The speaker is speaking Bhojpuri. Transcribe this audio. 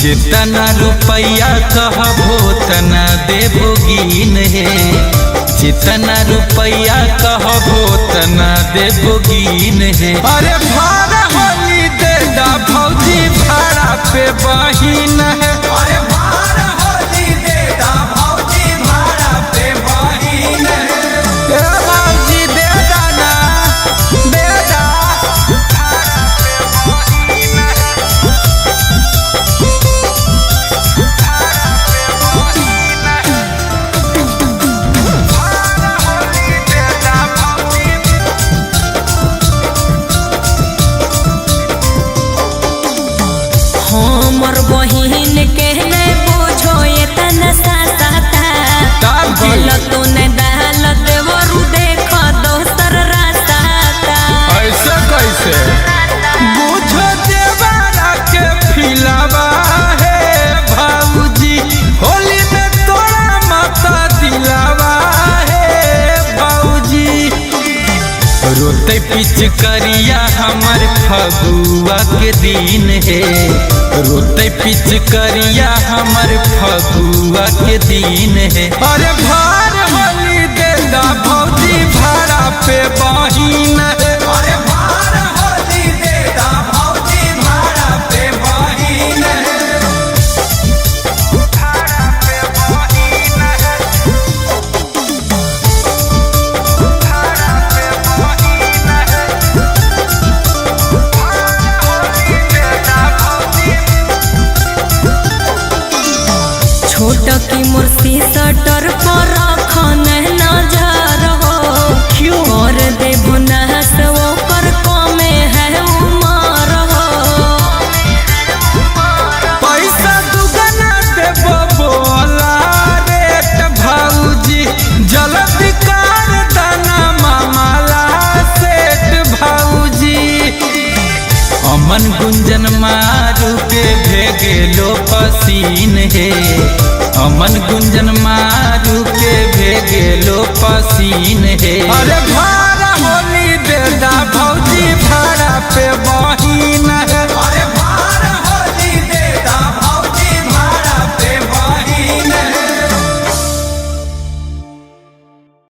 जितना रुपया कहबो तना देबोगीन है, जितना रुपया कहबो तना देबोगीन है। अरे भाड़ा होली दे दा भौजी भाड़ा पे बहिन है। अरे भाड़ा होली दे दा भौजी भाड़ा पे बहिन है। ए भौजी दे दा ना, दे दा भाड़ा पे बहिन है। हमर बहिन के ने पूछो ये तना साता बोल तो ने डाल देवरु देख दोसर रास्ता। ऐसे कैसे बुझो देवारा के फिलावा है भाऊजी, होली में तोरा माता दिलावा है भाऊजी। रोते पिचकरिया हमर फगुआ के दिन है, रोते पिचकरिया हमर फगुआ के दिन है। अरे भार होली दे दा भौजी भाड़ा पे बहिन है। अरे भार होली दे दा भौजी भाड़ा पे बहिन है। भाड़ा पे बहिन है। भाड़ा पे बहिन है। भार होली दे दा भौजी। छोट की मुर्सी सटर पर रखन नजर हो, कर दे भुनास वो पर कमे है उमर हो। पैसा दुगना देबो बोला रेट भाऊजी, जल्दी कर दाना मामला सेठ भाऊजी। अमन गुंजन मारू के भेगेलो पसीन है, अमन गुंजन मारू के भेगेलो पसीन है। अरे भाड़ा होली